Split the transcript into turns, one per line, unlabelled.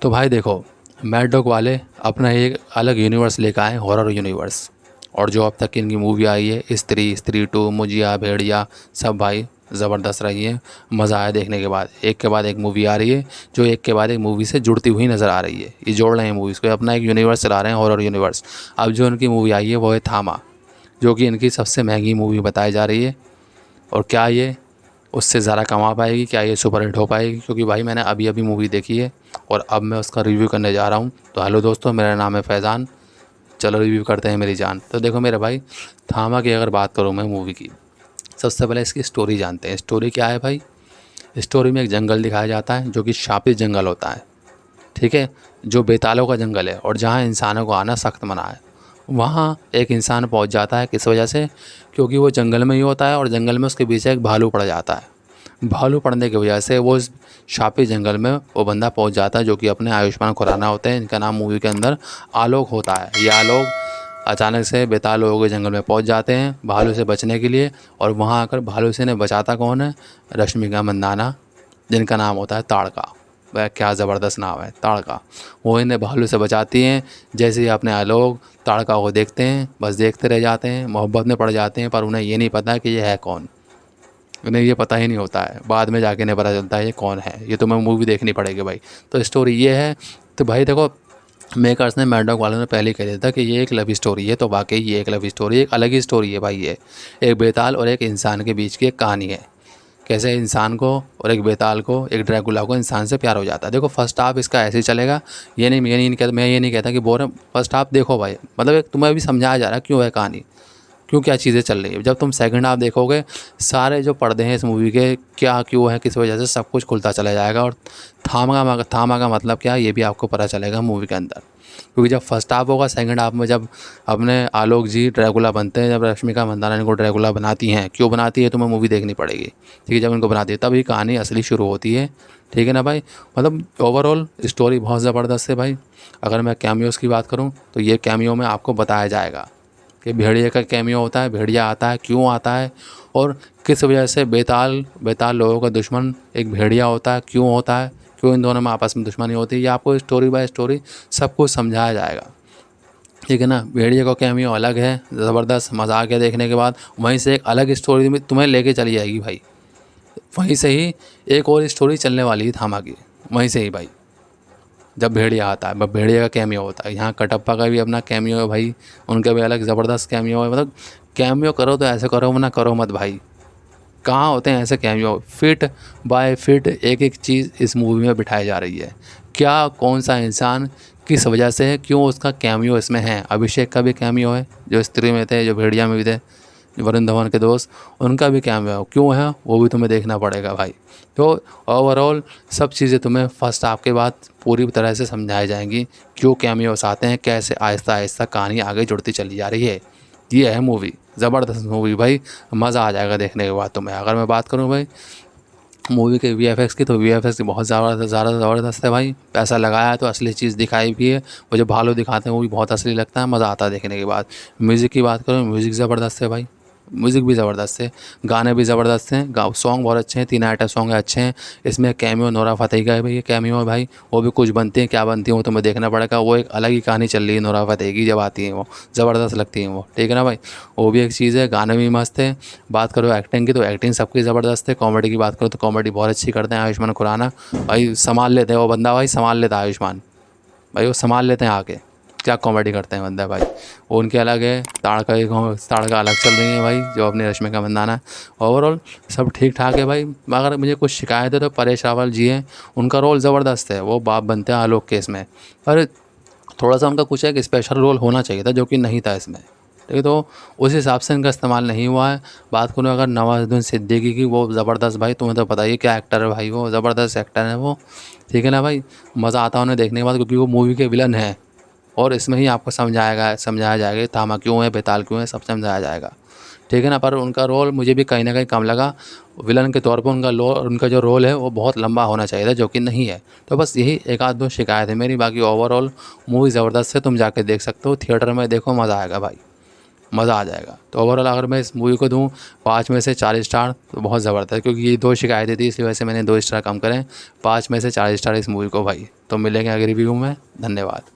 तो भाई देखो, मैड डॉग वाले अपना एक अलग यूनिवर्स लेकर आए, हॉरर यूनिवर्स। और जो अब तक इनकी मूवी आई है, स्त्री, स्त्री टू, मुजिया, भेड़िया, सब भाई ज़बरदस्त रही है। मज़ा आया देखने के बाद। एक के बाद एक मूवी आ रही है जो एक के बाद एक मूवी से जुड़ती हुई नज़र आ रही है। ये जोड़ रहे हैं मूवीज़ को, अपना एक यूनिवर्स चला रहे हैं, हॉरर यूनिवर्स। अब जो इनकी मूवी आई है वो है थामा, जो कि इनकी सबसे महंगी मूवी बताई जा रही है। और क्या ये उससे ज़्यादा कमा पाएगी, क्या ये सुपर हिट हो पाएगी? क्योंकि भाई मैंने अभी अभी मूवी देखी है और अब मैं उसका रिव्यू करने जा रहा हूँ। तो हेलो दोस्तों, मेरा नाम है फैज़ान। चलो रिव्यू करते हैं मेरी जान। तो देखो मेरे भाई, थामा की अगर बात करूँ मैं मूवी की, सबसे पहले इसकी स्टोरी जानते हैं। स्टोरी क्या है भाई? स्टोरी में एक जंगल दिखाया जाता है जो कि शापित जंगल होता है, ठीक है, जो बेतालों का जंगल है और जहाँ इंसानों को आना सख्त मना है। वहाँ एक इंसान पहुँच जाता है, किस वजह से? क्योंकि वो जंगल में ही होता है और जंगल में उसके पीछे एक भालू पड़ जाता है। भालू पड़ने की वजह से वो इस शापित जंगल में वो बंदा पहुंच जाता है, जो कि अपने आयुष्मान खुराना होते हैं। इनका नाम मूवी के अंदर आलोक होता है। ये आलोक अचानक से बेताल लोगों के जंगल में पहुंच जाते हैं भालू से बचने के लिए। और वहां आकर भालू से इन्हें बचाता कौन है? रश्मिका मंदाना, जिनका नाम होता है ताड़का। वह क्या ज़बरदस्त नाम है, ताड़का। वो इन्हें भालू से बचाती हैं। जैसे ही अपने आलोक ताड़का को देखते हैं, बस देखते रह जाते हैं, मोहब्बत में पड़ जाते हैं। पर उन्हें ये नहीं पता कि ये है कौन। उन्हें ये पता ही नहीं होता है, बाद में जाके इन्हें पता चलता है ये कौन है। ये तो मैं मूवी देखनी पड़ेगी भाई। तो स्टोरी ये है। तो भाई देखो, मेकर्स ने, मैड डॉग वालों ने पहले ही कह दिया था कि ये एक लव स्टोरी है। तो वाकई ये एक लव स्टोरी, एक अलग ही स्टोरी है भाई। ये एक बेताल और एक इंसान के बीच की एक कहानी है। कैसे इंसान को और एक बेताल को, एक ड्रैकुला को इंसान से प्यार हो जाता है। देखो फर्स्ट हाफ इसका ऐसे ही चलेगा। मैं ये नहीं कहता कि बोर है। फर्स्ट हाफ देखो भाई, मतलब एक तुम्हें भी समझाया जा रहा है क्यों है कहानी, क्यों क्या चीज़ें चल रही है। जब तुम सेकंड हाफ देखोगे, सारे जो पर्दे हैं इस मूवी के, क्या क्यों है, किस वजह से, सब कुछ खुलता चला जाएगा। और थामा का मतलब क्या है ये भी आपको पता चलेगा मूवी के अंदर। क्योंकि जब फर्स्ट हाफ होगा, सेकंड हाफ में जब अपने आलोक जी ड्रैकुला बनते हैं, जब रश्मिका मंदाना इनको ड्रैकुला बनाती हैं, क्यों बनाती है तुम्हें मूवी देखनी पड़ेगी, ठीक है। जब इनको बनाती है तभी कहानी असली शुरू होती है, ठीक है ना भाई। मतलब ओवरऑल स्टोरी बहुत ज़बरदस्त है भाई। अगर मैं कैमियोज़ की बात करूँ तो ये कैमियो में आपको बताया जाएगा कि भेड़िए का कैमियो होता है, भेड़िया आता है, क्यों आता है, और किस वजह से बेताल लोगों का दुश्मन एक भेड़िया होता है, क्यों होता है, क्यों इन दोनों में आपस में दुश्मनी होती है। ये आपको स्टोरी बाय स्टोरी सब कुछ समझाया जाएगा, ठीक है ना। भेड़िए का कैमियो अलग है, ज़बरदस्त मज़ा आ गया देखने के बाद। वहीं से एक अलग स्टोरी में तुम्हें लेके चली जाएगी भाई। वहीं से ही एक और स्टोरी चलने वाली है थामा की, वहीं से ही भाई। जब भेड़िया आता है, भेड़िया का कैमियो होता है। यहाँ कटप्पा का भी अपना कैमियो है भाई, उनका भी अलग ज़बरदस्त कैमियो है। मतलब कैमियो करो तो ऐसे करो, वरना करो मत भाई। कहाँ होते हैं ऐसे कैमियो? फिट बाय फिट एक एक चीज़ इस मूवी में बिठाई जा रही है। क्या कौन सा इंसान किस वजह से है, क्यों उसका कैमियो इसमें है। अभिषेक का भी कैमियो है, जो स्त्री में थे, जो भेड़िया में भी थे, वरुण धवन के दोस्त, उनका भी कैमियो क्यों है वो भी तुम्हें देखना पड़ेगा भाई। तो ओवरऑल सब चीज़ें तुम्हें फर्स्ट हाफ के बाद पूरी तरह से समझाई जाएंगी, क्यों कैमियोस आते हैं, कैसे आहिस्ता आहिस्ता कहानी आगे जुड़ती चली जा रही है। ये है मूवी, ज़बरदस्त मूवी भाई, मज़ा आ जाएगा देखने के बाद तुम्हें। अगर मैं बात करूँ भाई मूवी के वीएफएक्स की, तो वीएफएक्स बहुत ज़्यादा ज़बरदस्त है भाई। पैसा लगाया है तो असली चीज़ दिखाई भी है। वो जो भालू दिखाते हैं वो भी बहुत असली लगता है, मज़ा आता है देखने के बाद। म्यूज़िक की बात करूँ, म्यूज़िक ज़बरदस्त है भाई, म्यूज़िक भी ज़बरदस्त है, गाने भी ज़बरदस्त हैं, सॉन्ग बहुत अच्छे हैं, 3 आइटम सॉन्ग अच्छे हैं। इसमें कैमियो नोरा फतेही का है भाई, ये कैमियो है भाई। वो भी कुछ बनती हैं, क्या बनती हैं वो तुम्हें देखना पड़ेगा। वो एक अलग ही कहानी चल रही है नोरा फतेही की, जब आती हैं वो ज़बरदस्त लगती हैं वो, ठीक है ना भाई। वो भी एक चीज़ है, गाने भी मस्त है। बात करो एक्टिंग की, तो एक्टिंग सबकी ज़बरदस्त है। कॉमेडी की बात करो तो कॉमेडी बहुत अच्छी करते हैं आयुष्मान खुराना भाई, संभाल लेते हैं वो बंदा भाई, संभाल लेता है आयुष्मान भाई, वो संभाल लेते हैं आके। क्या कॉमेडी करते हैं बंदा भाई। वो उनके अलग है, ताड़का अलग चल रही है भाई, जो अपनी रश्मिका मंदाना। ओवरऑल सब ठीक ठाक है भाई। मगर मुझे कुछ शिकायत है तो परेश रावल जी हैं, उनका रोल ज़बरदस्त है, वो बाप बनते हैं आलोक केस में। पर थोड़ा सा उनका कुछ एक स्पेशल रोल होना चाहिए था, जो कि नहीं था इसमें, ठीक है। तो उस हिसाब से इनका इस्तेमाल नहीं हुआ है। बात करूँ अगर नवाजुद्दीन सिद्दीकी की, वो ज़बरदस्त भाई, तुम्हें तो पता ही है क्या एक्टर है भाई, वो ज़बरदस्त एक्टर है वो, ठीक है ना भाई। मज़ा आता है उन्हें देखने के बाद, क्योंकि वो मूवी के विलन हैं। और इसमें ही आपको समझाया जाएगा थामा क्यों है, बेताल क्यों है, सब समझाया जाएगा, ठीक है ना। पर उनका रोल मुझे भी कहीं ना कहीं कम लगा। विलन के तौर पर उनका जो रोल है वो बहुत लंबा होना चाहिए था, जो कि नहीं है। तो बस यही एक आध दो शिकायत है मेरी। बाकी ओवरऑल मूवी ज़बरदस्त है, तुम जाके देख सकते हो, थिएटर में देखो, मज़ा आएगा भाई। मज़ा आ जाएगा। तो ओवरऑल अगर मैं इस मूवी को दूँ 5 में से 4 स्टार तो बहुत ज़बरदस्त, क्योंकि ये 2 शिकायतें थी, इसी वजह से मैंने 2 स्टार कम करें। 5 में से 4 स्टार इस मूवी को भाई। तो मिलेंगे अगली रिव्यू में। धन्यवाद।